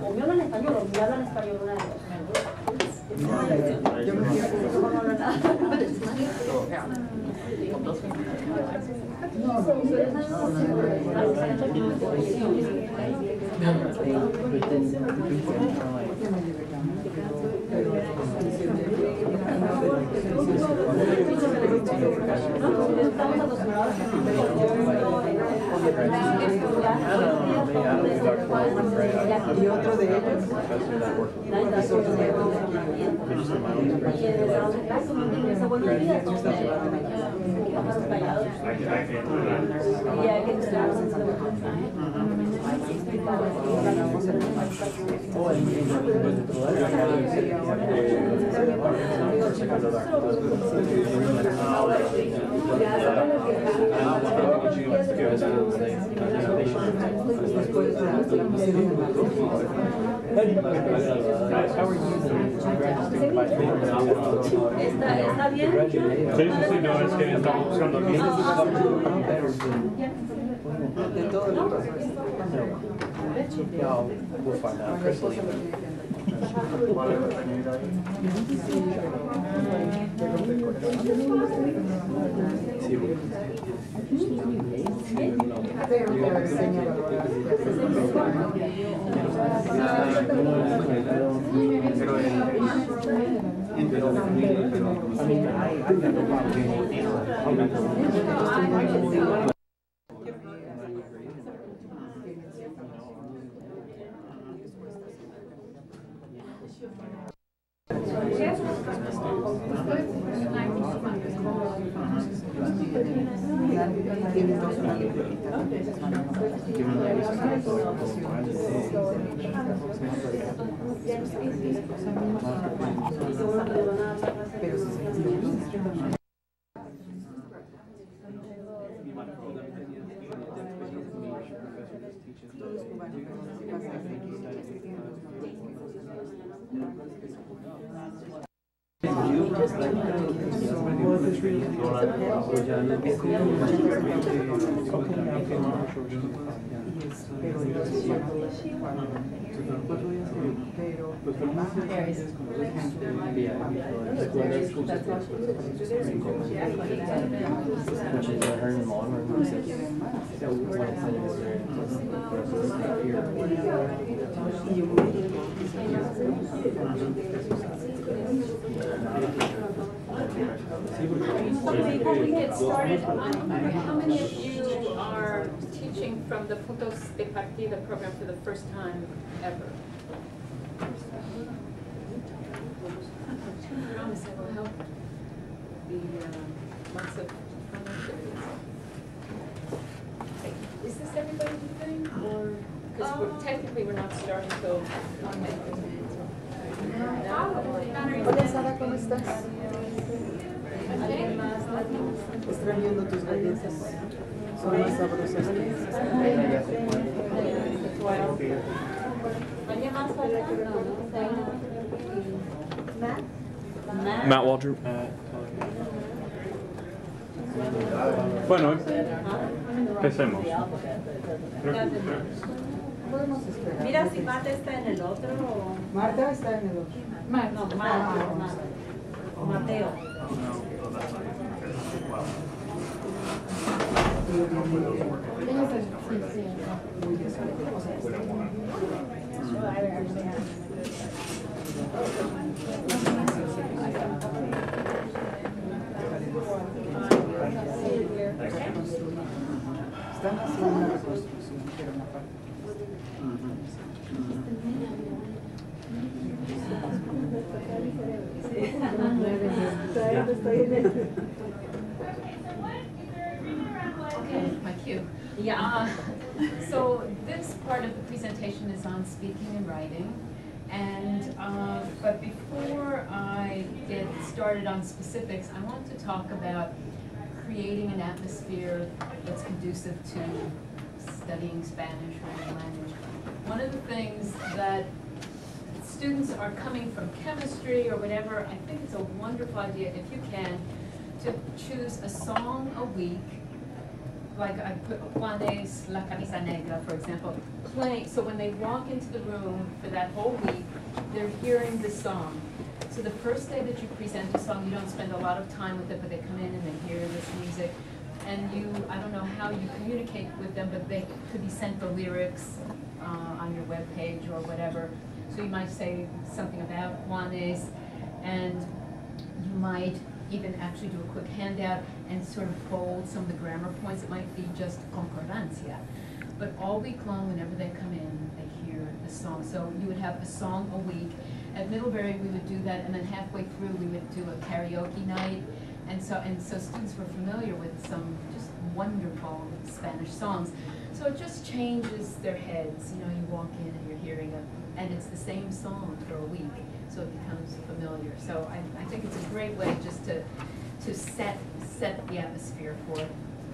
O me hablan español o me hablan español una de Y otro de ellos, ¿Está bien? Sí, no, es que estamos buscando aquí. de todo lo que Yeah, we'll find out. Chris will email. Before we get started, how many of you are teaching from the Puntos de Partida program for the first time ever? I promise it will help the lots of fun activities. Is this everybody doing, or because technically we're not starting till 1 minute? Hola Sara, ¿cómo estás? Extrañando tus galletas. Son más sabrosas que esas. Matt Walter. Bueno, empecemos. Mira si Marta está en el otro o... Marta está en el otro. No, Marta. O Mateo. Están haciendo una reconstrucción, pero una parte. Okay, my cue. Yeah. So this part of the presentation is on speaking and writing. And, but before I get started on specifics, I want to talk about creating an atmosphere that's conducive to studying Spanish or any language. One of the things that students are coming from chemistry or whatever, I think it's a wonderful idea, if you can, to choose a song a week, like I put Juanes La Camisa Negra, for example, playing, so when they walk into the room for that whole week, they're hearing the song. So the first day that you present a song, you don't spend a lot of time with it, but they come in and they hear this music. And you, I don't know how you communicate with them, but they could be sent the lyrics on your webpage or whatever. So you might say something about Juanes, and you might even actually do a quick handout and sort of bold some of the grammar points. It might be just concordancia. But all week long, whenever they come in, they hear the song. So you would have a song a week. At Middlebury, we would do that, and then halfway through, we would do a karaoke night. And so students were familiar with some just wonderful Spanish songs. So it just changes their heads. You know, you walk in and you're hearing it, and it's the same song for a week, so it becomes familiar. So I think it's a great way just to set the atmosphere for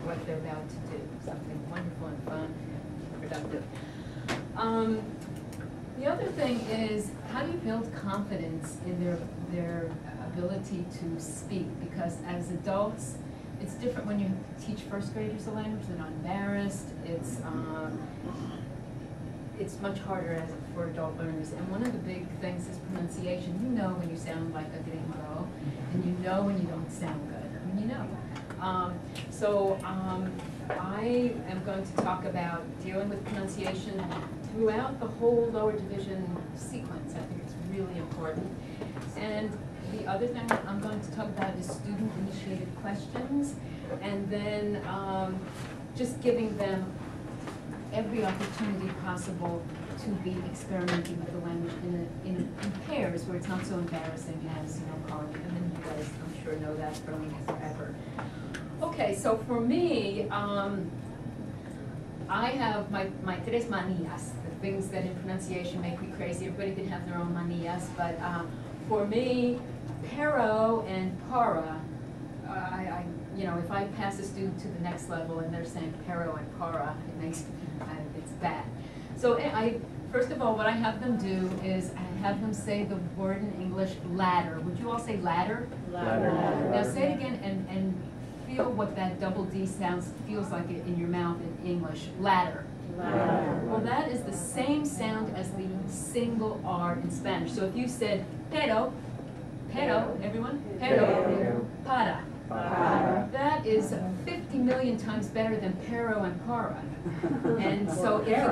what they're about to do. Something wonderful and fun, productive. The other thing is, how do you build confidence in their ability to speak? Because as adults, it's different when you teach first graders a language. They're not embarrassed. It's much harder for adult learners. And one of the big things is pronunciation. You know when you sound like a gringo, and you know when you don't sound good. I mean, you know. I am going to talk about dealing with pronunciation throughout the whole lower division sequence. I think it's really important. And the other thing I'm going to talk about is student-initiated questions, and then just giving them every opportunity possible to be experimenting with the language in pairs where it's not so embarrassing as, you know, calling it. And then you guys, I'm sure, know that from forever. Okay, so for me, I have my tres manías, the things that in pronunciation make me crazy. Everybody can have their own manías, but for me, pero and para, you know, if I pass a student to the next level and they're saying pero and para, it makes it's bad. So first of all, what I have them do is I have them say the word in English, ladder. Would you all say ladder? Ladder. Now say it again and feel what that double D feels like in your mouth in English. Ladder. Ladder. Well, that is the same sound as the single R in Spanish. So if you said pero, everyone? Pero, para. That is 50 million times better than pero and para. And so if you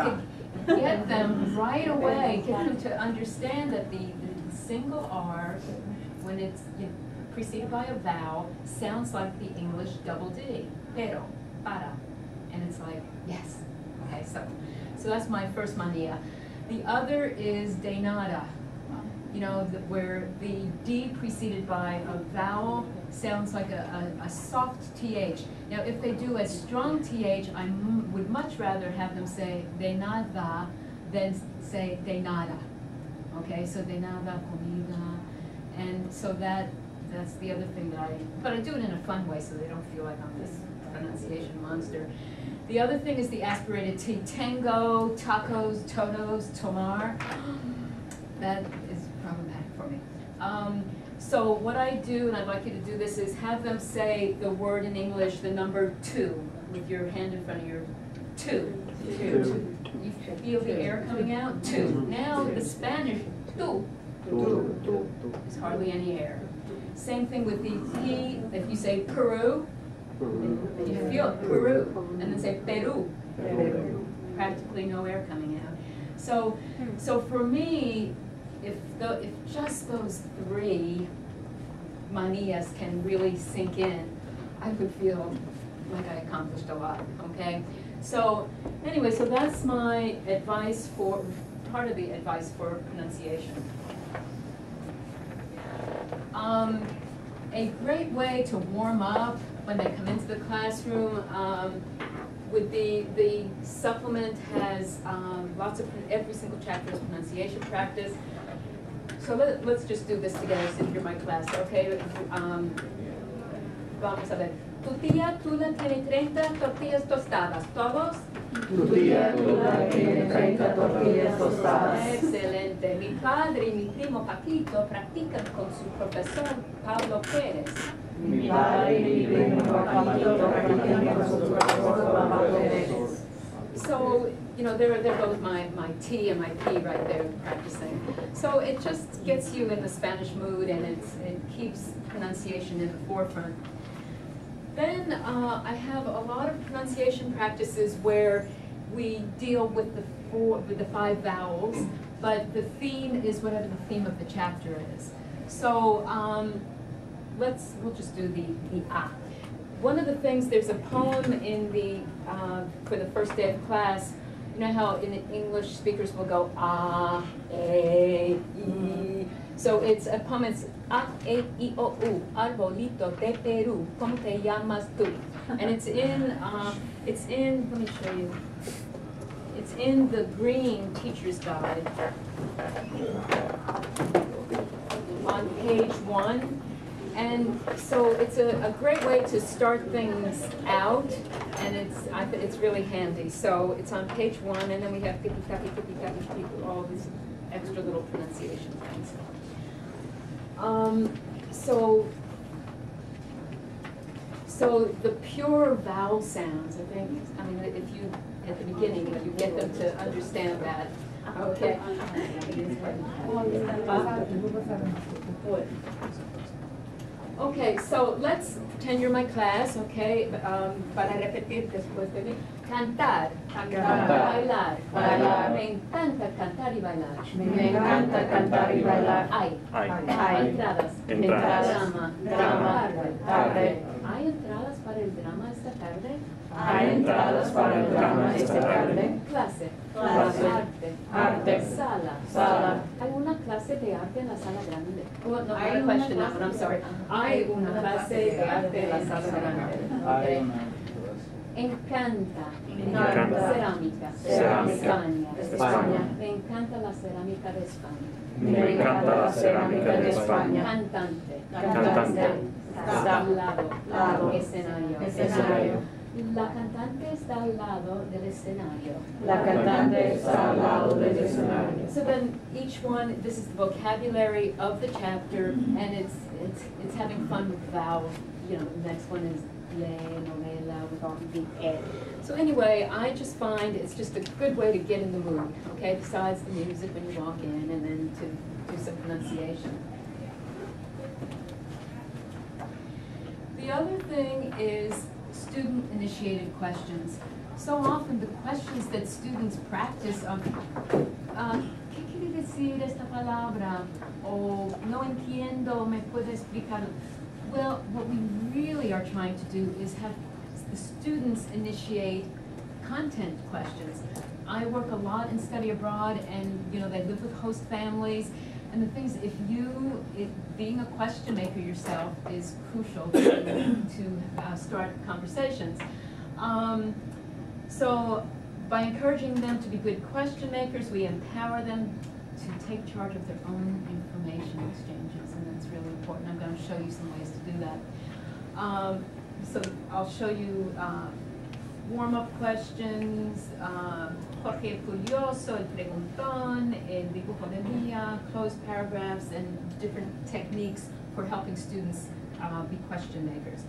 could get them right away, get them to understand that the single R, when it's preceded by a vowel, sounds like the English double D. Pero, para. And it's like, yes. Okay, so that's my first manía. The other is de nada. You know, where the D preceded by a vowel sounds like a soft TH. Now, if they do a strong TH, I would much rather have them say de nada than say de nada. Okay, so de nada, comida. And so that's the other thing but I do it in a fun way so they don't feel like I'm this pronunciation monster. The other thing is the aspirated T. Tango, tacos, tonos, tomar. That is problematic for me. So what I do, and I'd like you to do this, is have them say the word in English, the number 2, with your hand in front of your 2. You feel the air coming out? 2. Now the Spanish, tu. There's hardly any air. Same thing with the P. If you say Peru, you feel it, Peru, and then say Peru. Practically no air coming out. So for me, if just those 3 manías can really sink in, I would feel like I accomplished a lot. Okay. So anyway, so that's my advice part of the advice for pronunciation. A great way to warm up when they come into the classroom would be the supplement has lots of, every single chapter is pronunciation practice. So let's just do this together since you're my class, okay? Vamos a ver. Tu tía Tula tiene 30 tortillas tostadas. ¿Todos? Tu tía tiene 30 tortillas tostadas. Excelente. Mi padre y mi primo Paquito practican con su profesor Pablo Pérez. Mi padre y mi primo Paquito practican con su profesor Pablo Pérez. So, there goes my T and my P right there practicing. So it just gets you in the Spanish mood, and it keeps pronunciation in the forefront. Then I have a lot of pronunciation practices where we deal with the 5 vowels, but the theme is whatever the theme of the chapter is. So we'll just do the A. One of the things, there's a poem in for the first day of class. You know how in English speakers will go A, E, I. So it's a poem, it's A, E, I, O, U, arbolito de Perú, ¿cómo te llamas tú? And it's in, let me show you. It's in the green teacher's guide on page 1. And so it's a great way to start things out, and it's really handy. So it's on page 1, and then we have ticky tacky, all these extra little pronunciation things. So the pure vowel sounds, if you, at the beginning, you get them to understand that. Okay. Okay, so let's pretend you're my class, okay? Para repetir después de mí. Cantar, bailar. Me encanta cantar y bailar. Me encanta cantar y bailar. Hay entradas. Drama. Tarde. ¿Hay entradas para el drama esta tarde? Hay entradas para el drama esta tarde. Clase. Arte. Sala. ¿Hay una clase de arte en la sala grande? Well, no, I question that one, I'm sorry. Hay una clase de arte en la sala grande. Okay. Encanta. Cerámica. España. Me encanta la cerámica de España. Me encanta la cerámica de España. Cantante. Está al lado. Escenario. La cantante está al lado del escenario. La cantante está al lado del escenario. So then each one, this is the vocabulary of the chapter, and it's having fun with vowels. The next one is le, novela, with all the e. So anyway, I just find it's just a good way to get in the mood, okay, besides the music when you walk in, and then to do some pronunciation. The other thing is student-initiated questions. So often the questions that students practice are, ¿qué quiere decir esta palabra? O no entiendo, ¿me puede explicar? Well, what we really are trying to do is have the students initiate content questions. I work a lot in study abroad, and they live with host families. And the things, being a question maker yourself is crucial to start conversations. So by encouraging them to be good question makers, we empower them to take charge of their own information exchanges, and that's really important. I'm going to show you some ways to do that. So I'll show you warm-up questions, Jorge el Curioso, el Preguntón, el Dibujo del Día, closed paragraphs, and different techniques for helping students be question makers.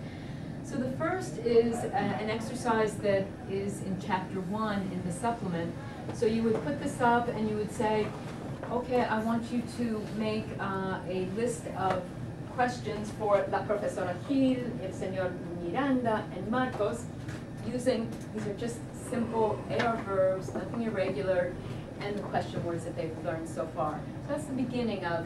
So the first is an exercise that is in chapter 1 in the supplement. So you would put this up and you would say, okay, I want you to make a list of questions for La Profesora Gil, El Señor Miranda, and Marcos, using, these are just simple AR verbs, nothing irregular, and the question words that they've learned so far. So that's the beginning of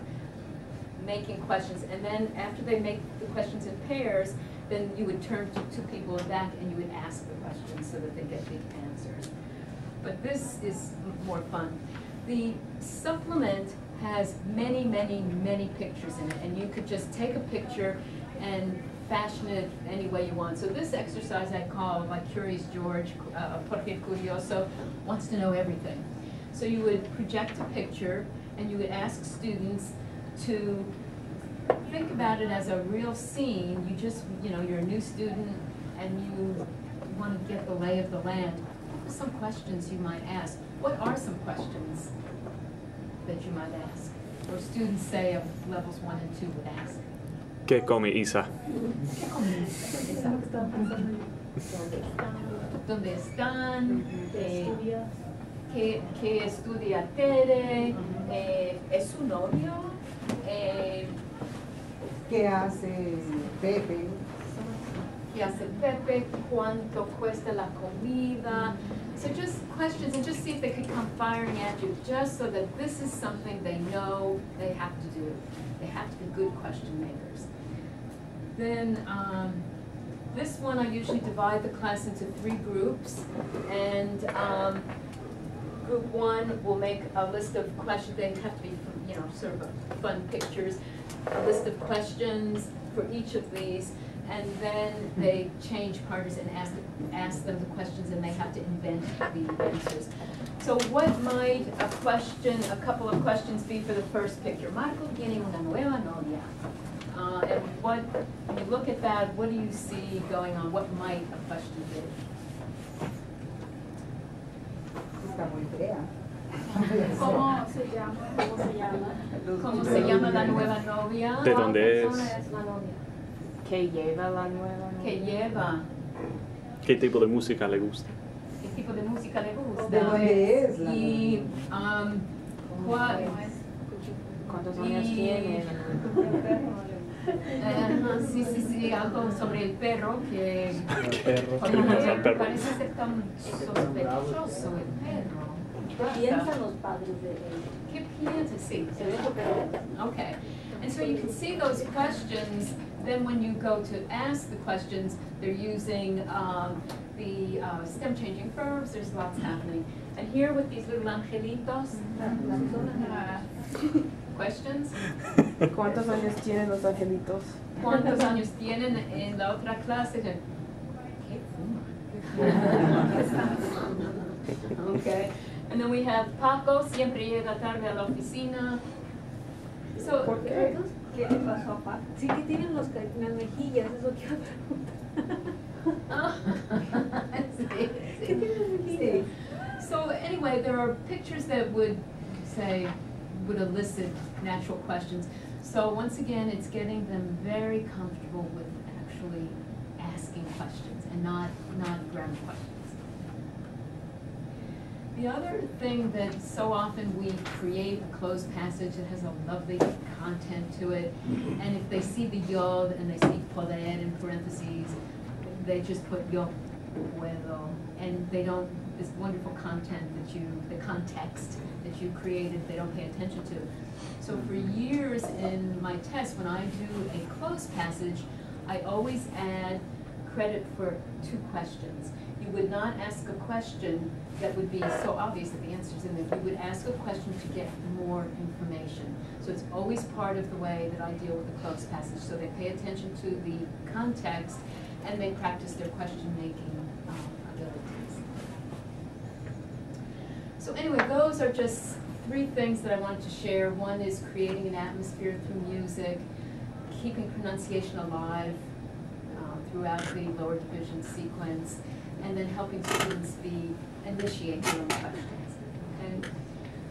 making questions, and then after they make the questions in pairs, then you would turn to two people in back and you would ask the questions so that they get the answers. But this is more fun. The supplement has many, many, many pictures in it, and you could just take a picture and fashion it any way you want. So this exercise I call my Curious George, Jorge Curioso, wants to know everything. So you would project a picture and you would ask students to think about it as a real scene. You just, you're a new student and you want to get the lay of the land. what are some questions you might ask? What are some questions that you might ask, or students say of levels 1 and 2 would ask? ¿Qué come Isa? ¿Qué comienza? ¿Dónde están? ¿Qué estudia Tere? ¿Es su novio? ¿Qué hace Pepe? ¿Qué hace Pepe? ¿Cuánto cuesta la comida? So just questions, and just see if they could come firing at you, just so that this is something they know they have to do. They have to be good question makers. Then this one, I usually divide the class into 3 groups, and group 1 will make a list of questions. They have to be, you know, sort of fun pictures, a list of questions for each of these, and then they change partners and ask them the questions, and they have to invent the answers. So what might a couple of questions be for the first picture? Marco tiene una nueva novia. And what, when you look at that, what do you see going on? What might a question be? Está muy fea. ¿Cómo se llama? ¿Cómo se llama la nueva novia? ¿De dónde es? la novia? ¿Qué lleva la nueva? ¿Qué lleva? ¿Qué tipo de música le gusta? ¿Qué tipo de música le gusta? ¿De dónde es la Y ¿Cuántos años tiene? Sí, algo sobre el perro que parece ser tan sospechoso el perro. ¿Qué piensan los padres de él? ¿Qué piensa? Sí, okay. And so you can see those questions. Then when you go to ask the questions, they're using the stem changing verbs. There's lots happening. And here with these little angelitos, questions. ¿Cuántos años tienen los angelitos? ¿Cuántos años tienen en la otra clase? ¿Qué fuma? Okay. And then we have Paco, siempre llega tarde a la oficina. So, ¿Por qué? ¿Qué le pasó a Paco? Sí que tienen las mejillas, eso quiero preguntar. ¿Qué tienen las mejillas? So anyway, there are pictures that would elicit natural questions. So once again, it's getting them very comfortable with actually asking questions and not grammar questions. The other thing that so often we create a closed passage that has a lovely content to it, and if they see the yod and they see poder in parentheses, they just put yo puedo, and they don't, this wonderful content that the context that you created, they don't pay attention to. So for years in my tests, when I do a closed passage, I always add credit for 2 questions. You would not ask a question that would be so obvious that the answer's in there. You would ask a question to get more information. So it's always part of the way that I deal with the closed passage. So they pay attention to the context and they practice their question-making abilities. So anyway, those are just 3 things that I wanted to share. One is creating an atmosphere through music, keeping pronunciation alive throughout the lower division sequence, and then helping students initiate their own questions. Okay?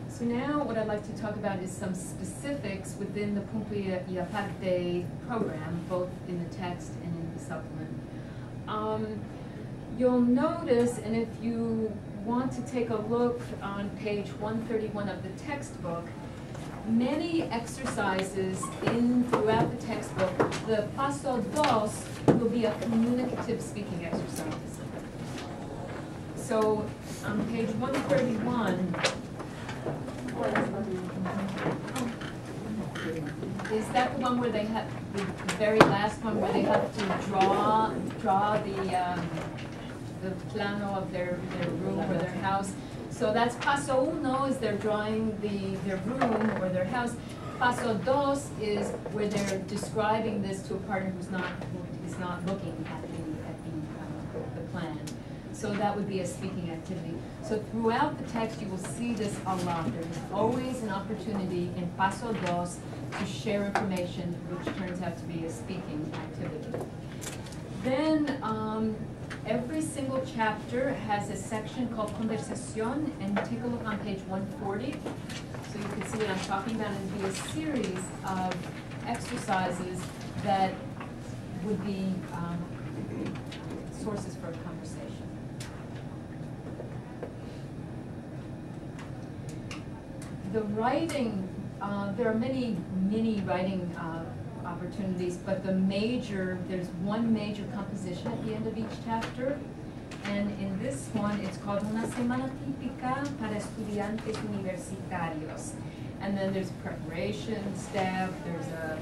So now what I'd like to talk about is some specifics within the Punto y Aparte program, both in the text and in the supplement. You'll notice, and if you want to take a look on page 131 of the textbook, many exercises throughout the textbook, the paso dos will be a communicative speaking exercise. So on page 131, is that the one where they have, the very last one where they have to draw the plano of their room or their house? So that's paso uno, is they're drawing their room or their house. Paso dos is where they're describing this to a partner who is not looking at the plan. So that would be a speaking activity. So throughout the text, you will see this a lot. There is always an opportunity in paso dos to share information, which turns out to be a speaking activity. Then Every single chapter has a section called Conversación, and take a look on page 140, so you can see what I'm talking about, and it'll be a series of exercises that would be sources for a conversation. The writing, there are many mini writing opportunities, but there's one major composition at the end of each chapter, and in this one it's called Una semana típica para estudiantes universitarios. And then there's a preparation step, there's a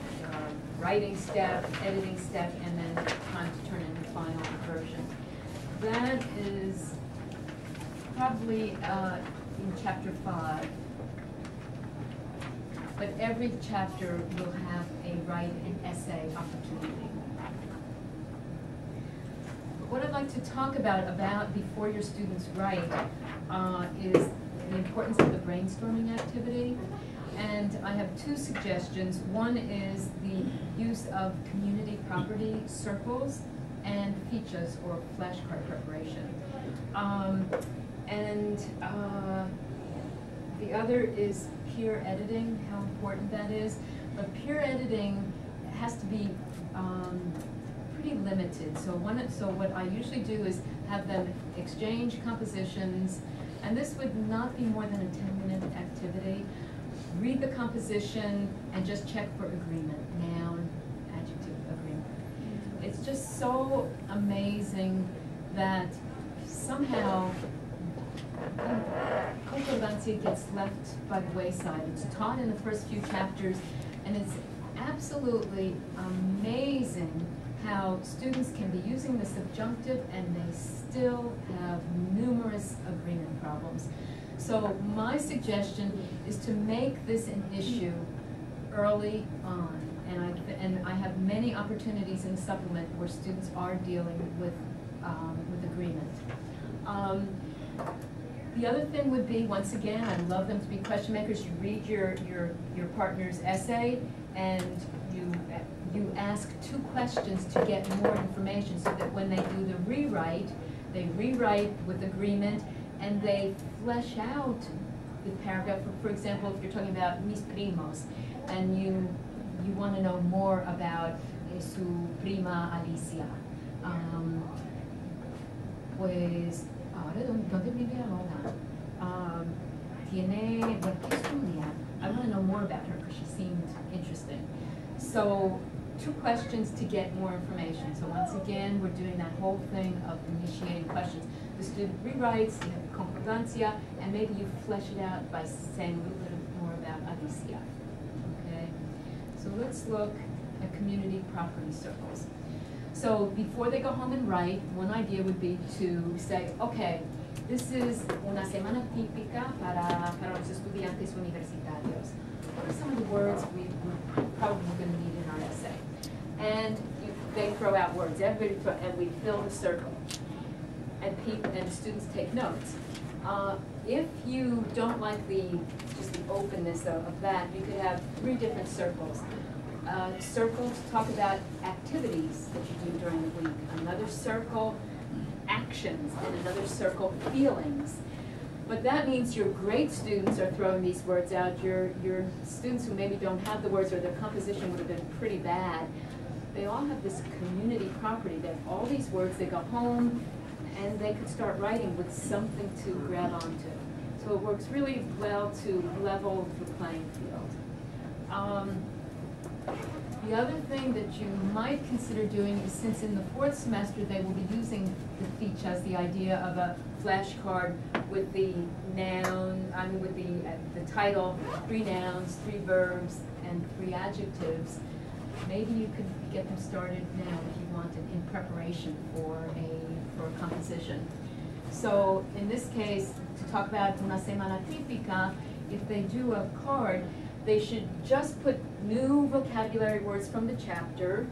writing step, editing step, and then time to turn in the final version. That is probably in chapter 5. But every chapter will have a write an essay opportunity. What I'd like to talk about before your students write is the importance of the brainstorming activity. And I have two suggestions. One is the use of community property circles and fichas, or flashcard preparation. The other is peer editing, how important that is. But peer editing has to be pretty limited. So what I usually do is have them exchange compositions, and this would not be more than a 10-minute activity. Read the composition and just check for agreement, noun, adjective, agreement. It's just so amazing that somehow concordancia gets left by the wayside. It's taught in the first few chapters, and it's absolutely amazing how students can be using the subjunctive and they still have numerous agreement problems. So my suggestion is to make this an issue early on, and I have many opportunities in the supplement where students are dealing with agreement. The other thing would be, once again, I love them to be question makers. You read your partner's essay, and you ask 2 questions to get more information, so that when they do the rewrite, they rewrite with agreement, and they flesh out the paragraph. For example, if you're talking about mis primos, and you want to know more about su prima Alicia, pues ahora dónde vive ahora, tiene de qué estudia. I want to know more about her because she seemed interesting. So 2 questions to get more information. So once again, we're doing that whole thing of initiating questions. The student rewrites, you have the concordancia, and maybe you flesh it out by saying a little bit more about Alicia. Okay? So let's look at community property circles. So before they go home and write, one idea would be to say, okay, this is una semana típica para los estudiantes universitarios. What are some of the words we're probably going to need in our essay? And they throw out words. Everybody and we fill the circle. And students take notes. If you don't like just the openness of that, you could have 3 different circles. Circle to talk about activities that you do during the week. Another circle, actions, and another circle, feelings. But that means your great students are throwing these words out. Your students who maybe don't have the words, or their composition would have been pretty bad, they all have this community property. They have all these words. They go home, and they could start writing with something to grab onto. So it works really well to level the playing field. The other thing that you might consider doing is, since in the 4th semester they will be using the fichas, the idea of a flashcard with the noun, with the title, 3 nouns, 3 verbs, and 3 adjectives. Maybe you could get them started now if you wanted, in preparation for a composition. So in this case, to talk about una semana típica, if they do a card, they should just put new vocabulary words from the chapter,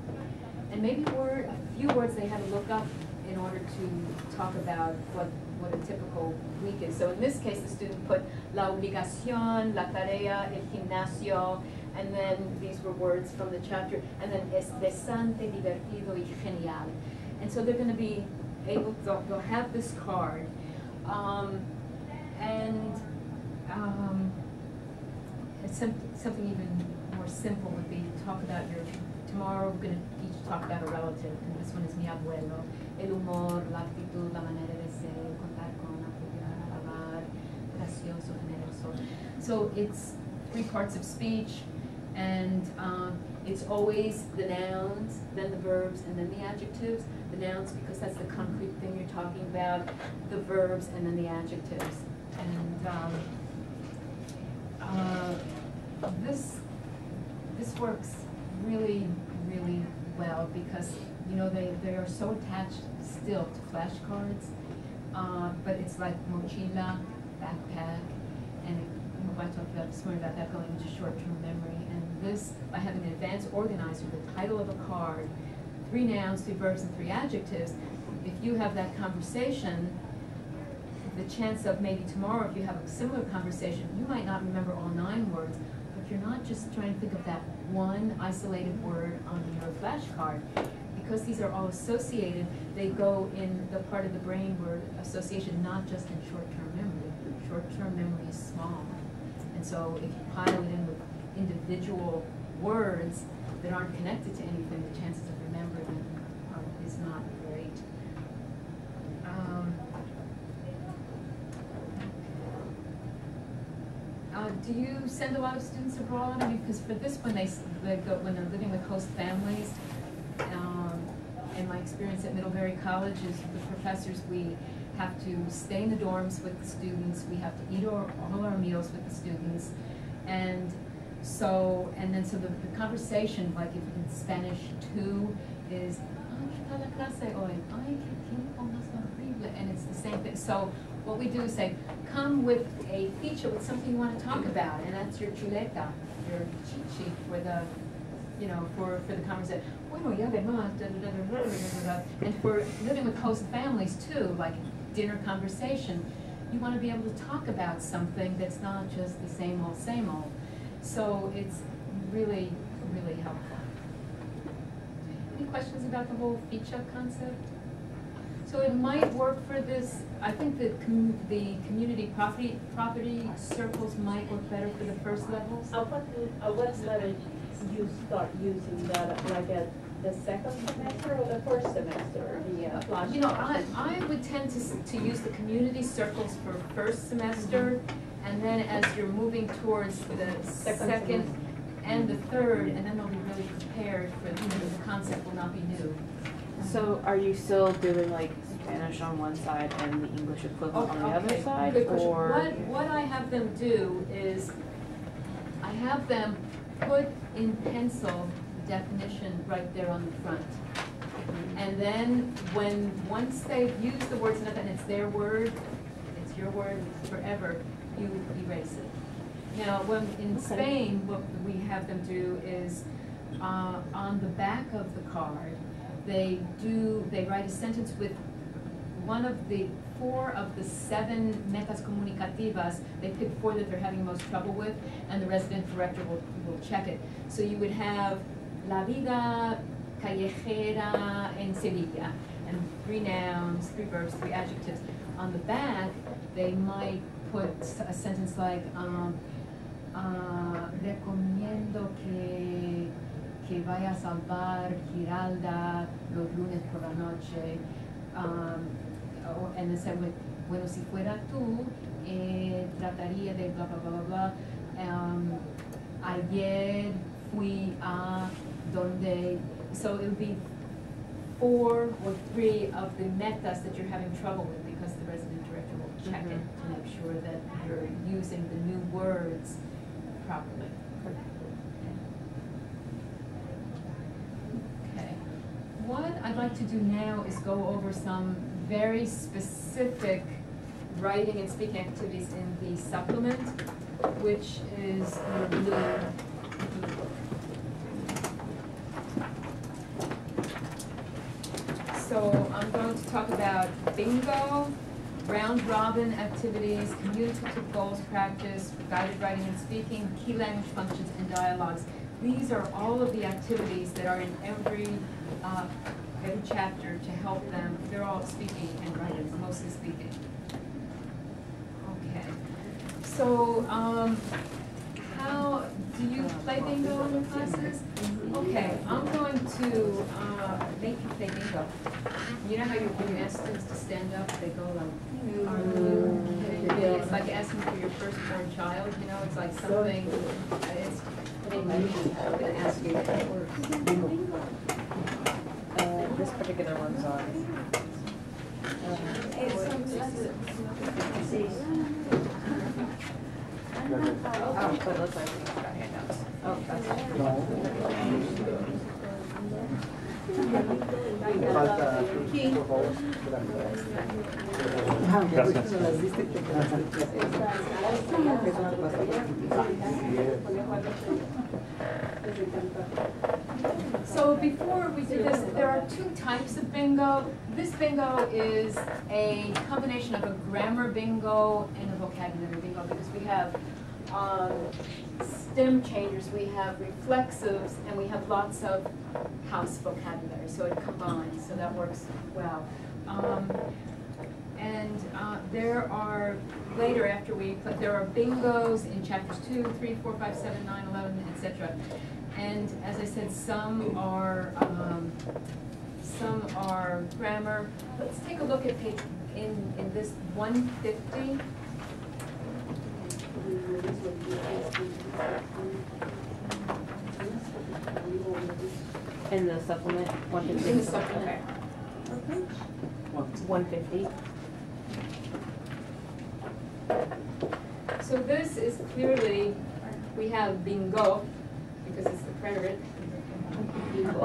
and maybe a few words they had to look up in order to talk about what a typical week is. So in this case, the student put la obligación, la tarea, el gimnasio, and then these were words from the chapter, and then estresante, divertido, y genial. And so they're going to be able, they'll have this card. It's something even more simple would be talk about tomorrow we're going to each talk about a relative, and this one is mi abuelo. El humor, la actitud, la manera de ser, contar con, apoyar, alabar, gracioso, generoso. So it's 3 parts of speech, and it's always the nouns, then the verbs, and then the adjectives. The nouns because that's the concrete thing you're talking about, the verbs, and then the adjectives. And this works really, really well because, you know, they are so attached still to flashcards, but it's like mochila, backpack, and I talked about this morning about that going into short-term memory. And this, by having an advanced organizer, the title of a card, 3 nouns, 3 verbs, and 3 adjectives, if you have that conversation, the chance of maybe tomorrow, if you have a similar conversation, you might not remember all 9 words, but you're not just trying to think of that one isolated word on your flashcard. Because these are all associated, they go in the part of the brain where association, not just in short-term memory. Short-term memory is small. And so if you pile it in with individual words that aren't connected to anything, the chances of remembering them is not great. Do you send a lot of students abroad? I mean, because for this one, they go when they're living with host families. In my experience at Middlebury College, is the professors, we have to stay in the dorms with the students. We have to eat all our meals with the students, and so the conversation, like if in Spanish too, is and it's the same thing. So what we do is say, come with a feature with something you want to talk about, and that's your chuleta, your cheat sheet for the, you know, for the conversation. Bueno, ya además, and for living with host families too, like dinner conversation, you want to be able to talk about something that's not just the same old, same old. So it's really, really helpful. Any questions about the whole feature concept? So it might work for this. I think that the community property circles might work better for the first levels. What level you start using that, like at the second semester or the first semester? You know, I would tend to use the community circles for first semester, and then as you're moving towards the second and the third, and then they'll be really prepared for, you know, the concept will not be new. So are you still doing like Spanish on one side and the English equivalent on the other side? Good question. Or What I have them do is I have them put in pencil the definition right there on the front. And then once they've used the words enough and it's their word, it's your word forever, you erase it. Now, in Spain, what we have them do is on the back of the card, they write a sentence with one of the 4 of the 7 metas comunicativas. They pick 4 that they're having most trouble with, and the resident director will check it. So you would have la vida callejera en Sevilla, and 3 nouns, 3 verbs, 3 adjectives. On the back, they might put a sentence like, recomiendo que vayas al bar Giralda los lunes por la noche, and then say, bueno, si fuera tú, trataría de blah, blah, blah, blah, blah. Ayer fui a donde, so it would be 4 or 3 of the metas that you're having trouble with, because the resident director will check it to make sure that you're using the new words properly. Okay. What I'd like to do now is go over some very specific writing and speaking activities in the supplement, which is your blue. So I'm going to talk about bingo, round robin activities, communicative goals practice, guided writing and speaking, key language functions, and dialogues. These are all of the activities that are in every we have a chapter to help them. They're all speaking and writing, mostly speaking. Okay. So, how do you play bingo in your classes? Okay, I'm going to make you play bingo. You know how when you ask students to stand up, they go like, it's like asking for your firstborn child, you know, it's like something, it's, I'm going to ask you how it works. This particular one's on. Oh, but it looks like we've got handouts. Oh, that's So before we do this, there are two types of bingo. This bingo is a combination of a grammar bingo and a vocabulary bingo because we have stem changers, we have reflexives, and we have lots of house vocabulary, so it combines, so that works well. There are, later after we put, there are bingos in chapters 2, 3, 4, 5, 7, 9, 11, etc. And as I said, some are grammar. Let's take a look at page, in this 150. in the supplement, 150. In the supplement. 150. So this is clearly, we have bingo, because it's the predicate.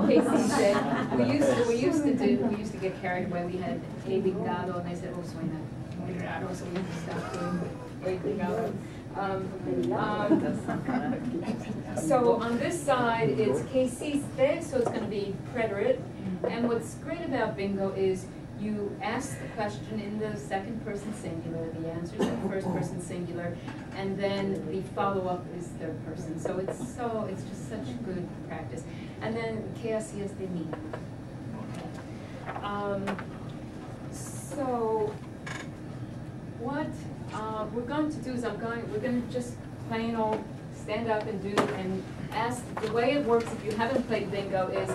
Casey said, we used to get carried away. We had a bingado, and I said, oh, suena muy raro, so we have to stop doing a bingado. So on this side, it's que hiciste, so it's going to be preterite. And what's great about bingo is you ask the question in the second person singular, the answer is in the first person singular, and then the follow-up is third person. So it's just such good practice. And then que hacías de mí. So what we're going to do is we're going to just plain old stand up and do and ask. The way it works, if you haven't played bingo, is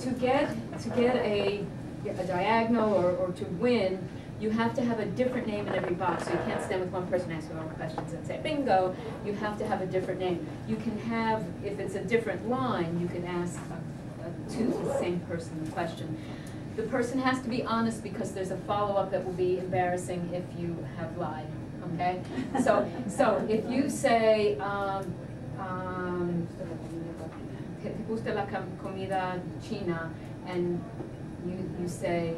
to get a diagonal or to win, you have to have a different name in every box. So you can't stand with one person asking all questions and say bingo. You have to have a different name. You can have, if it's a different line, you can ask to the same person the question. The person has to be honest because there's a follow-up that will be embarrassing if you have lied. Okay? So if you say, ¿te gusta la comida china? And you say,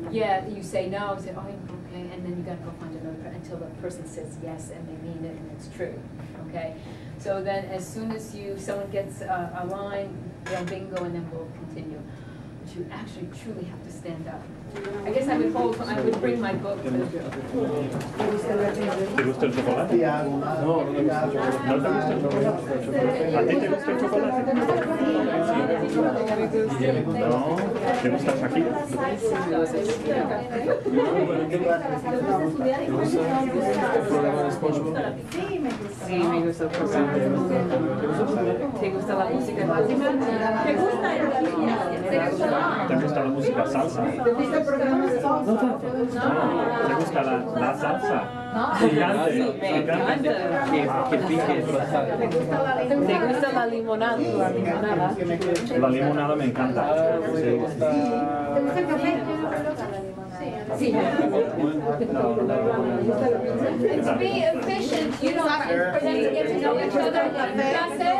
yeah, you say no, you say, oh, okay, and then you gotta go find another person until the person says yes and they mean it and it's true, okay? So then as soon as someone gets a line, they'll bingo and then we'll continue. But you actually truly have to stand up. I guess I would bring my book. ¿Te gusta el chocolate? No, no me gusta el chocolate. ¿No te gusta el chocolate? ¿A ti te gusta el chocolate? No, ¿te gusta el Shakira? Sí, me gusta el programa. ¿Te gusta la música latina? ¿Te gusta la música salsa? ¿Te gusta el programa de salsa? No, ¿te gusta la salsa? Picante, picante. Que pique bastante. ¿Te gusta la limonada? La limonada me encanta. ¿Te gusta el café? Sí. And to be efficient, you don't, for them to get to know each other, it makes it.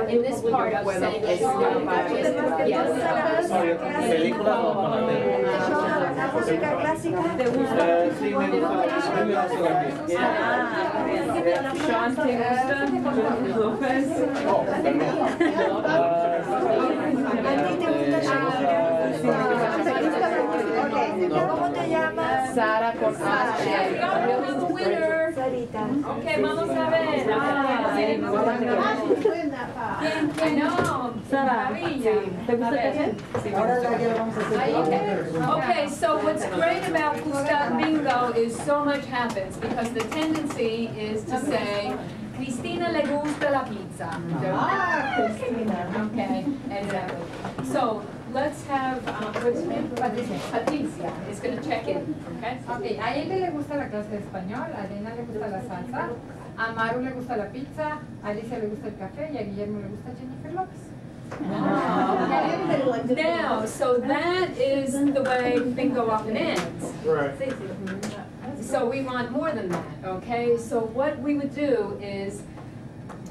Well, in this part of saying yes. Películas o La música clásica. sí, me gusta. Sean, ¿te gusta? López. ¿A ti te gusta? ¿Cómo te llamas? Sara con H. Winner. Sarita. Ok, vamos a ver. ¿Quién no? Sara, Maravilla. ¿te gusta el café? Ahora ya vamos a hacer. Okay, so what's great about Gustav Bingo is so much happens because the tendency is to say, Cristina le gusta la pizza. Okay, exactly. So let's have, what's her name? Patricia is going to check in, okay? Ok, a ella le gusta la clase de español, a Elena le gusta la salsa, a Maru le gusta la pizza, a Alicia le gusta el café y a Guillermo le gusta Jennifer López. Now, so that is the way bingo often ends. Right. So we want more than that, okay? So what we would do is,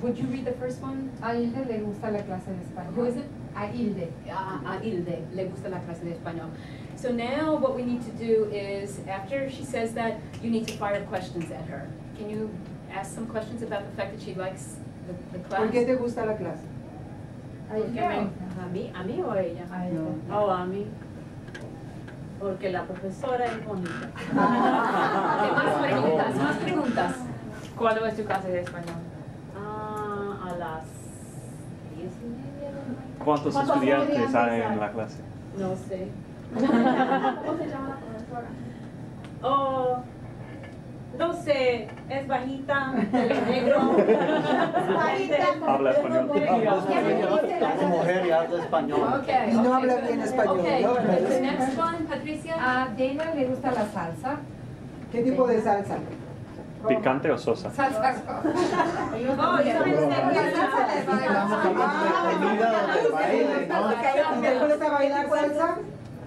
would you read the first one? A Hilde le gusta la clase de español. Who is it? A Hilde. A Hilde, le gusta la clase de español. So now what we need to do is, after she says that, you need to fire questions at her. Can you ask some questions about the fact that she likes the class? ¿Por qué te gusta la clase? ¿A mí o a ella? A ella. Oh, a mí. Porque la profesora es bonita. Okay, más preguntas. ¿Cuándo es tu clase de español? A las 10:30. ¿Cuántos estudiantes hay en la clase? No sé. ¿Cómo se llama la profesora? Oh, no sé, es bajita, pelo negro. Habla español. Es mujer y habla español. Okay. Y no habla bien español. Okay, ¿no? the next one, Patricia. A Dana le gusta la salsa. ¿Qué tipo de salsa? ¿Picante o sosa? Salsa. Oh, yo pensé Comida de baile, ¿no? ¿Te gusta bailar salsa?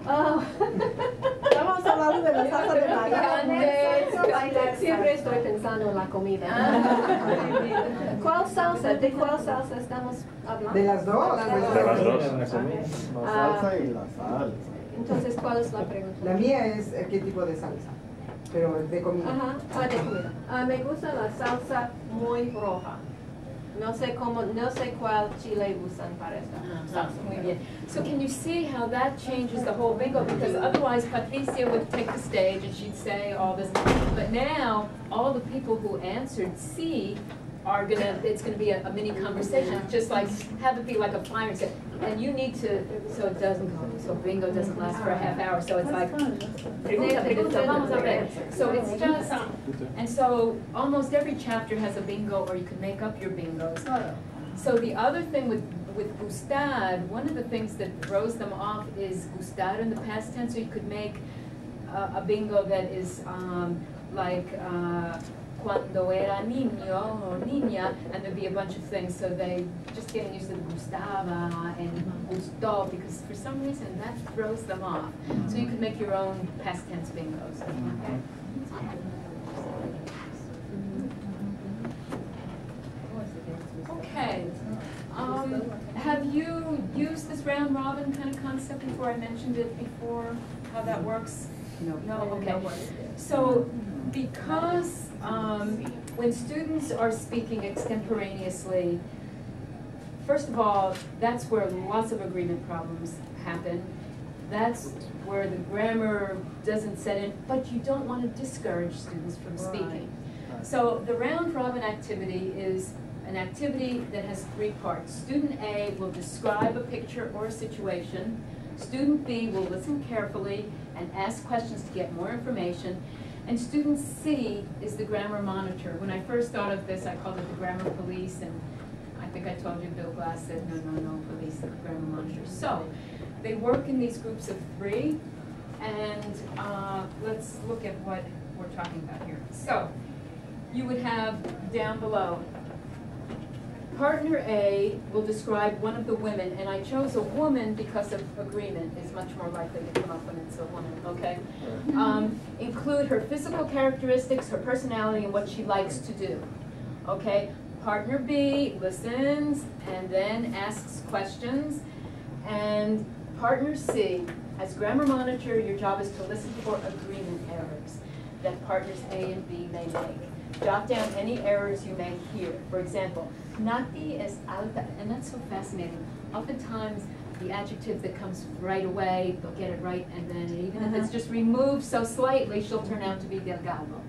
Vamos a hablar de la salsa de Picante. Siempre estoy pensando en la comida. ¿Cuál salsa? ¿De cuál salsa estamos hablando? ¿De las dos? De las dos. La salsa y la sal. Entonces, ¿cuál es la pregunta? La mía es ¿qué tipo de salsa? Pero de comida. Ajá, de comida. Me gusta la salsa muy roja. No sé cuál chile usan para esta salsa. Muy bien. So can you see how that changes the whole bingo? Because otherwise Patricia would take the stage and she'd say all this. But now, all the people who answered C are it's gonna be a mini conversation. Just like, have it be like a flyer and say, and you need to, so bingo doesn't last for a half hour. So it's like, pregunta, vamos a ver. So it's just, and so almost every chapter has a bingo, or you can make up your bingos. So the other thing with gustar, one of the things that throws them off is gustar in the past tense. So you could make a bingo that is like cuando era niño or niña, and there'd be a bunch of things. So they just getting used to the gustaba and gustó, because for some reason that throws them off. So you could make your own past tense bingos. Okay. Have you used this round robin kind of concept before? I mentioned it before, how that works? No, okay. So because when students are speaking extemporaneously, first of all, that's where lots of agreement problems happen. That's where the grammar doesn't set in, but you don't want to discourage students from speaking. So the round robin activity is an activity that has three parts. Student A will describe a picture or a situation. Student B will listen carefully and ask questions to get more information. And student C is the grammar monitor. When I first thought of this, I called it the grammar police, and I think I told you Bill Glass said, no, police, the grammar monitor. So they work in these groups of three, and let's look at what we're talking about here. So you would have down below, partner A will describe one of the women, and I chose a woman because of agreement is much more likely to come up when it's a woman, okay? Include her physical characteristics, her personality, and what she likes to do, okay? partner B listens and then asks questions, and partner C, as grammar monitor, your job is to listen for agreement errors that partners A and B may make. Jot down any errors you may hear. For example, Nati es alta, and that's so fascinating. Oftentimes, the adjective that comes right away, they'll get it right, and then even if it's just removed so slightly, she'll turn out to be delgado.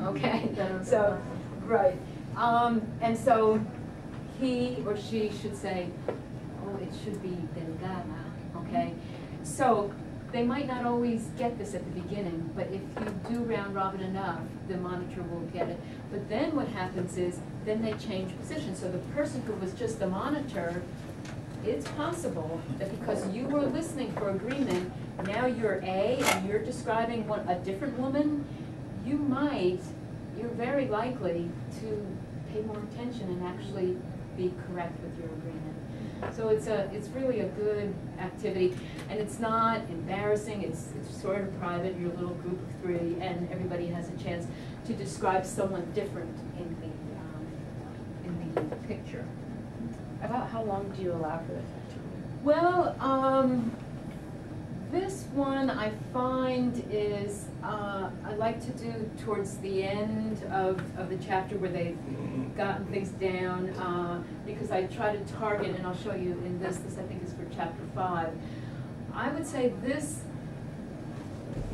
Okay? So, right. And so he or she should say, oh, it should be delgada, okay? So they might not always get this at the beginning, but if you do round robin enough, the monitor will get it. But then what happens is, then they change position. So the person who was just the monitor, it's possible that because you were listening for agreement, now you're A and you're describing a different woman, you're very likely to pay more attention and actually be correct with your agreement. So it's really a good activity, and it's not embarrassing, it's sort of private, you're a little group of 3, and everybody has a chance to describe someone different in the picture. About how long do you allow for this? Well, this one I find is, I like to do towards the end of the chapter where they've gotten things down, because I try to target, and I'll show you in this I think is for chapter 5. I would say this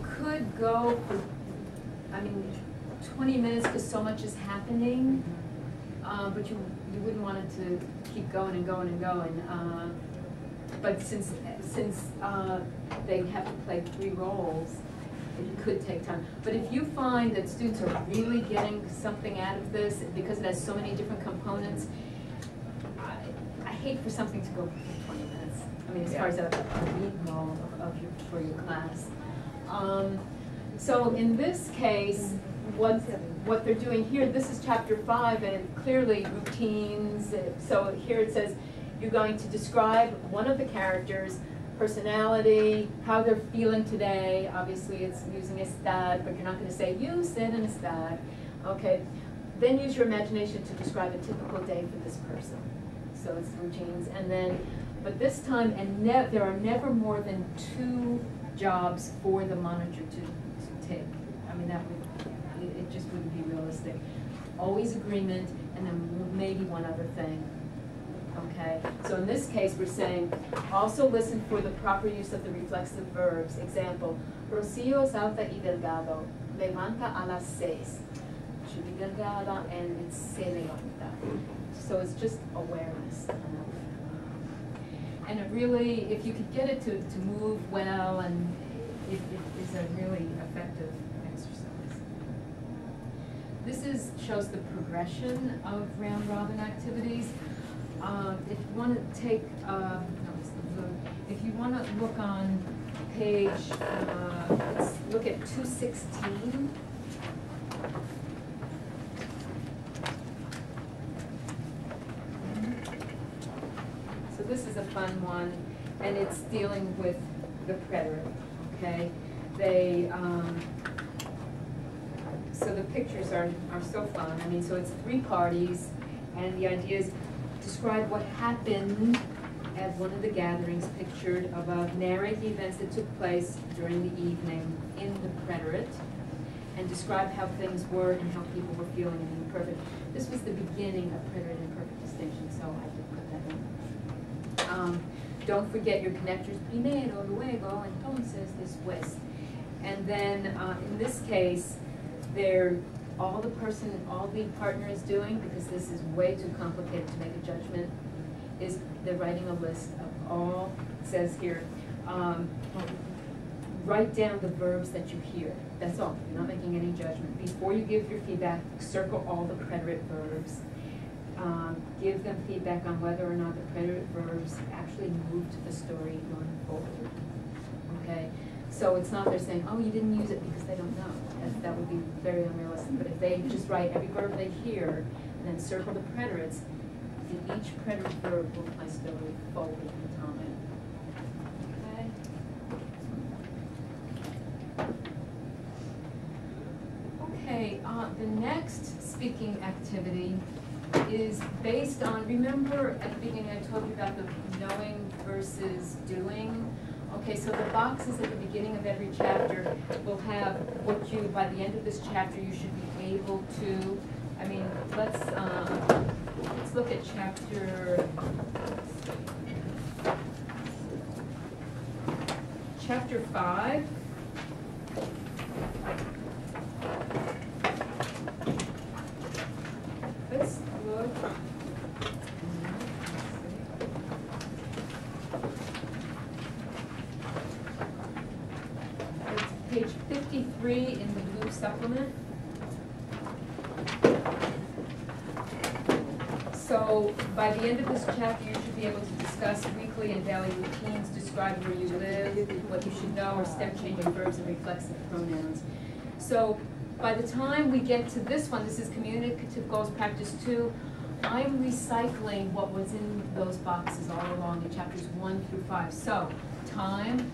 could go for, 20 minutes because so much is happening, but you wouldn't want it to keep going and going and going. But since they have to play 3 roles, it could take time. But if you find that students are really getting something out of this, because it has so many different components, I hate for something to go for 20 minutes. As far as a lead role for your class. So in this case, what they're doing here, this is chapter 5, and it clearly routines. So here it says, you're going to describe one of the characters, personality, how they're feeling today. Obviously it's using estar, but you're not going to say, you said an estar. Okay. Then use your imagination to describe a typical day for this person. So it's routines. And then, but this time, there are never more than 2 jobs for the monitor to take. It just wouldn't be realistic. Always agreement, and then maybe one other thing. Okay, so in this case, we're saying, also listen for the proper use of the reflexive verbs. Example, Rocío es alta y delgado, levanta a las 6. Should be delgada, and it's se levanta. So it's just awareness. And it really, if you could get it to move well, and it is a really effective exercise. This shows the progression of round robin activities. If you want to take, if you want to look on page, let's look at 216. So this is a fun one, and it's dealing with the preterite, okay? So the pictures are so fun. So it's 3 parties, and the idea is describe what happened at one of the gatherings pictured above. Narrate the events that took place during the evening in the preterite, and describe how things were and how people were feeling in the imperfect. This was the beginning of preterite and perfect distinction, so I did put that in. Don't forget your connectors, primero, luego, entonces, después. And then in this case, all the partner is doing, because this is way too complicated to make a judgment, is they're writing a list of all, it says here, write down the verbs that you hear. That's all. You're not making any judgment. Before you give your feedback, circle all the preterite verbs. Give them feedback on whether or not the preterite verbs actually move to the story going forward. Okay? So it's not they're saying, oh, you didn't use it because they don't know. That would be very unrealistic. But if they just write every verb they hear and then circle the preterites, each preterite verb will play story forward in time. Okay? Okay, the next speaking activity is based on, remember at the beginning I told you about the knowing versus doing? Okay, so the boxes at the beginning of every chapter will have what you, by the end of this chapter, you should be able to, I mean, let's look at chapter 5. Let's look. It's page 53 in the blue supplement. So by the end of this chapter, you should be able to discuss weekly and daily routines, describe where you live, what you should know, or step-changing verbs and reflexive pronouns. So by the time we get to this one, this is Communicative Goals Practice 2, I'm recycling what was in those boxes all along in chapters 1 through 5. So time,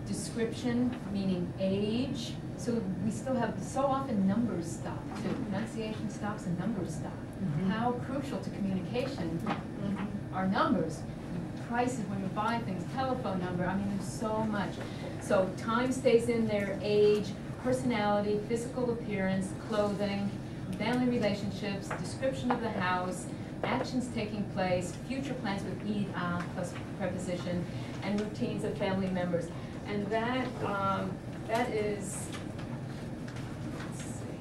description, meaning age. So we still have, so often numbers stop too. Pronunciation stops and numbers stop. How crucial to communication are numbers. Prices when you buy things, telephone number, I mean there's so much. So time stays in there, age, personality, physical appearance, clothing, family relationships, description of the house, actions taking place, future plans with ed plus preposition, and routines of family members. And that is, let's see,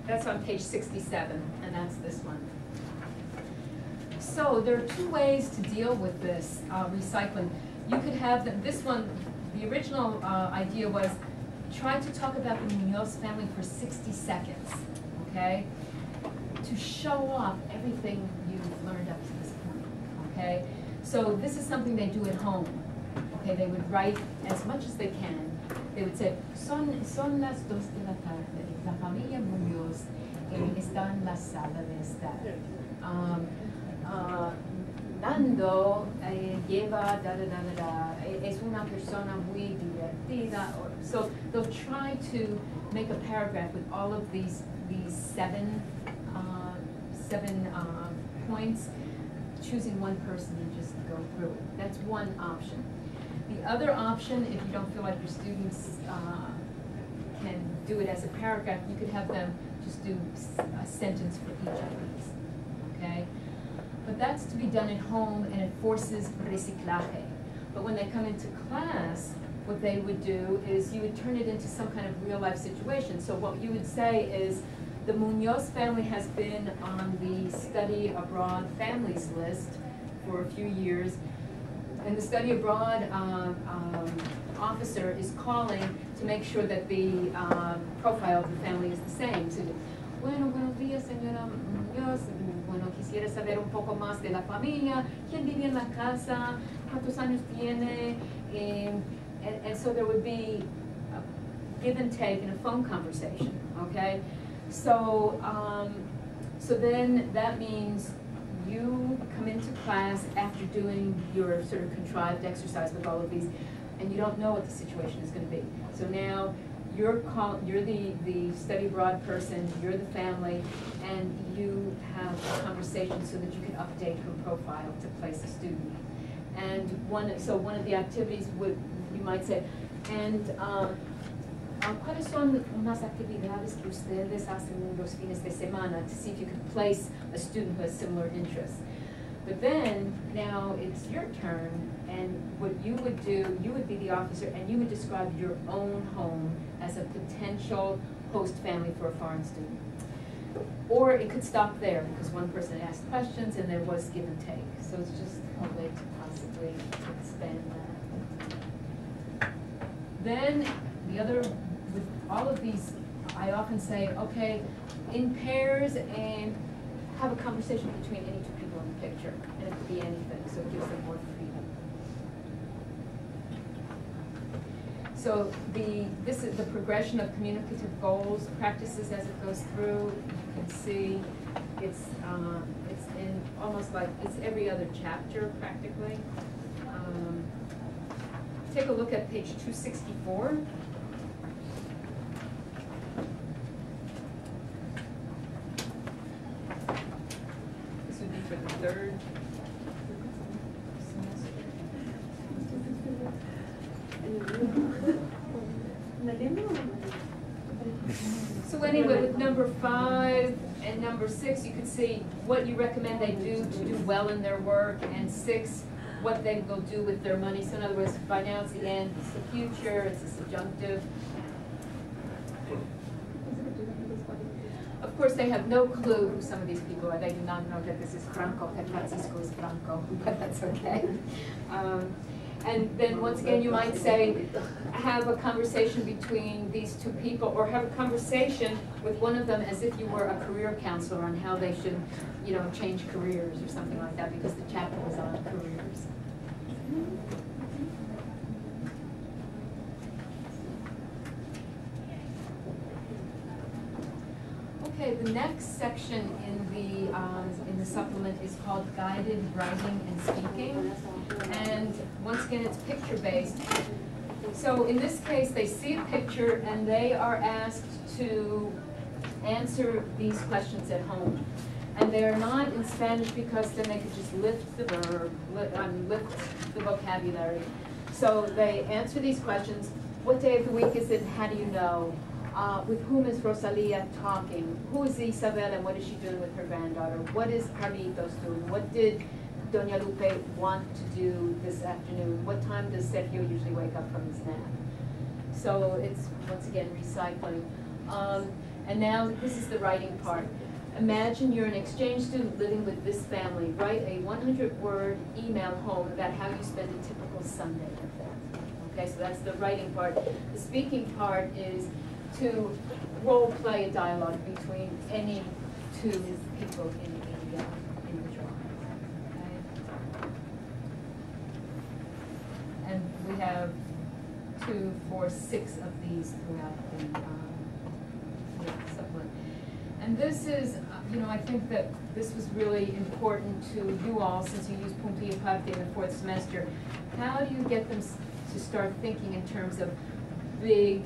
that's on page 67, and that's this one. So there are two ways to deal with this recycling. You could have them, this one, the original idea was try to talk about the Munoz family for 60 seconds, okay? To show off everything you've learned up to this point, okay? So this is something they do at home, okay? They would write as much as they can. They would say, son las 2 de la tarde, la familia Munoz está en la sala de estar. Nando lleva es una persona muy divertida. So they'll try to make a paragraph with all of these seven points, choosing one person and just go through it. That's one option. The other option, if you don't feel like your students can do it as a paragraph, you could have them just do a sentence for each of these, okay? But that's to be done at home, and it forces reciclaje. But when they come into class, what they would do is you would turn it into some kind of real-life situation. So what you would say is, the Munoz family has been on the study abroad families list for a few years, and the study abroad officer is calling to make sure that the profile of the family is the same. So, bueno, buenos días, señora Munoz. Bueno, quisiera saber un poco más de la familia, quién vive en la casa, cuántos años tiene, and so there would be a give and take in a phone conversation, okay? So, so then that means you come into class after doing your sort of contrived exercise with all of these, and you don't know what the situation is going to be. So now you're the study abroad person, you're the family, and you have a conversation so that you can update her profile to place a student. And one of the activities would, you might say, and ¿cuáles son unas actividades que ustedes hacen los fines de semana, to see if you can place a student who has similar interests. But then, now it's your turn, and what you would do, you would be the officer, and you would describe your own home as a potential host family for a foreign student. Or it could stop there, because one person asked questions and there was give and take. So it's just a way to possibly expand that. Then, the other, with all of these, I often say, okay, in pairs and have a conversation between any two people in the picture. And it could be anything, so it gives them more freedom. So this is the progression of communicative goals, practices as it goes through. You can see it's in almost like, it's every other chapter practically. Take a look at page 264. third semester. So anyway, with number 5 and number 6, you can see what you recommend they do to do well in their work, and 6, what they will do with their money. So in other words, by now it's the end, it's the future, it's a subjunctive. Of course, they have no clue who some of these people are. They do not know that this is Franco, that Francisco is Franco, but that's okay. And then once again, you might say, have a conversation between these two people, or have a conversation with one of them as if you were a career counselor on how they should, you know, change careers or something like that, because the chapter was on careers. Okay, the next section in the supplement is called Guided Writing and Speaking, and once again it's picture-based. So in this case, they see a picture and they are asked to answer these questions at home. And they are not in Spanish because then they could just lift the verb, lift the vocabulary. So they answer these questions. What day of the week is it? How do you know? With whom is Rosalia talking? Who is Isabel and what is she doing with her granddaughter? What is Carlitos doing? What did Doña Lupe want to do this afternoon? What time does Sergio usually wake up from his nap? So it's, once again, recycling. And now this is the writing part. Imagine you're an exchange student living with this family. Write a 100-word email home about how you spend a typical Sunday with them. Okay, so that's the writing part. The speaking part is to role play a dialogue between any two people in the drawing. Okay? And we have 2, 4, 6 of these throughout the supplement. And this is, you know, I think that this was really important to you all since you use punto y aparte in the 4th semester. How do you get them to start thinking in terms of big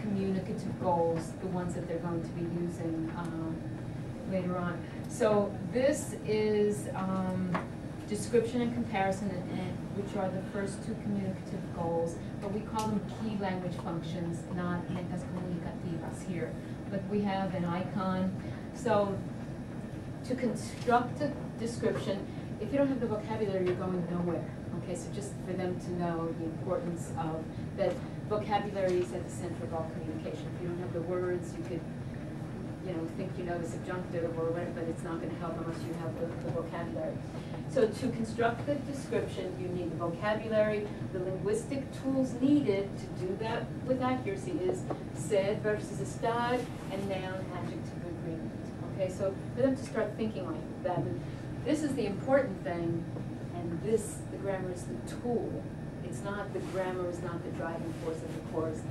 communicative goals, the ones that they're going to be using later on? So this is description and comparison, which are the first 2 communicative goals, but we call them key language functions, not metas comunicativas here. But we have an icon. So to construct a description, if you don't have the vocabulary, you're going nowhere. Okay, so just for them to know the importance of that vocabulary is at the center of all communication. If you don't have the words, you could, you know, think you know the subjunctive or whatever, but it's not going to help unless you have the vocabulary. So to construct the description, you need the vocabulary. The linguistic tools needed to do that with accuracy is said versus estar and noun adjective agreement. Okay, so for them to start thinking like that, this is the important thing, and this, the grammar is the tool. It's not, the grammar is not the driving force of the course.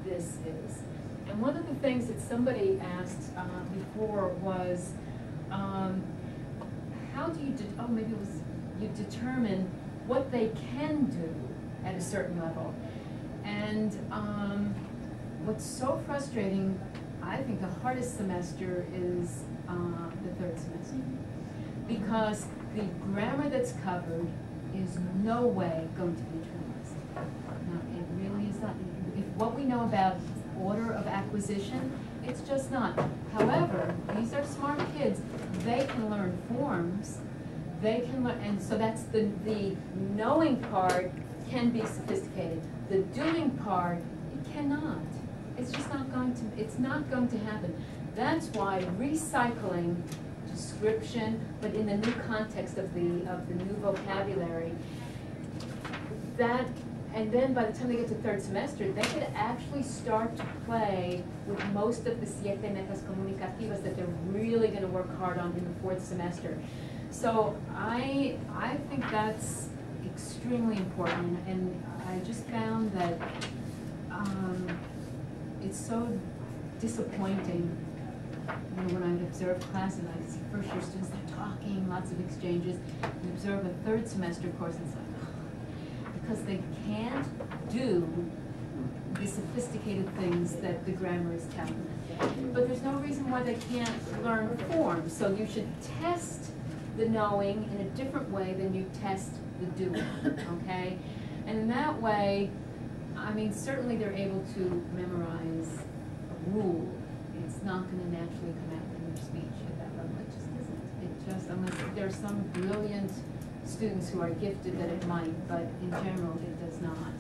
This is. And one of the things that somebody asked before was, how do you, maybe it was, you determine what they can do at a certain level. And what's so frustrating, I think the hardest semester is the 3rd semester. Because the grammar that's covered is no way going to be internalized. No, it really is not. If what we know about order of acquisition, it's just not. However, these are smart kids. They can learn forms. They can learn, and so that's the knowing part can be sophisticated. The doing part, it cannot. It's just not going to. It's not going to happen. That's why recycling description, but in the new context of the new vocabulary, that, and then by the time they get to 3rd semester, they could actually start to play with most of the siete metas comunicativas that they're really going to work hard on in the 4th semester. So I think that's extremely important, and I just found that it's so disappointing. You know, when I observe classes, I see first-year students, they're talking, lots of exchanges. You observe a 3rd semester course, and it's like, because they can't do the sophisticated things that the grammar is telling them. But there's no reason why they can't learn forms. So you should test the knowing in a different way than you test the doing, okay? And in that way, I mean, certainly they're able to memorize a rule. It's not going to naturally come out in your speech at that level. It just isn't. It just, unless there's some brilliant students who are gifted that it might, but in general, it does not.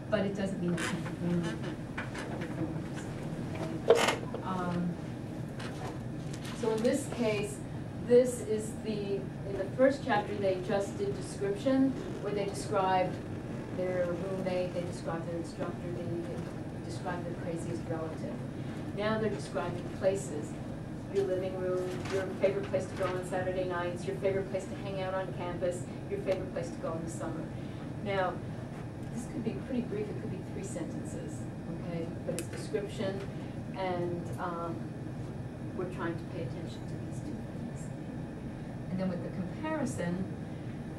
But it doesn't mean it can't be learned. So in this case, this is in the first chapter they just did description, where they described their roommate, they described their instructor, they described their craziest relative. Now they're describing places. Your living room, your favorite place to go on Saturday nights, your favorite place to hang out on campus, your favorite place to go in the summer. Now, this could be pretty brief, it could be 3 sentences, okay? But it's description, and we're trying to pay attention to these 2 things. And then with the comparison,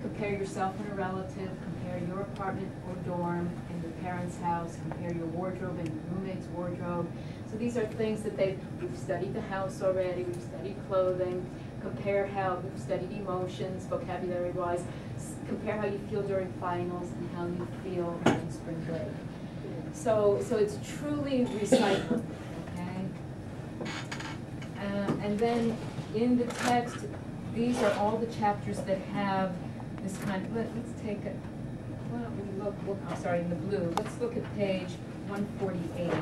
compare yourself and a relative, compare your apartment or dorm and your parents' house, compare your wardrobe and your roommate's wardrobe. So these are things that we've studied the house already, we've studied clothing, compare how, we've studied emotions, vocabulary-wise, compare how you feel during finals and how you feel in spring break. So it's truly recycled, okay? And then in the text, these are all the chapters that have this kind of, let's take it, why don't we look, I'm sorry, in the blue, let's look at page 148.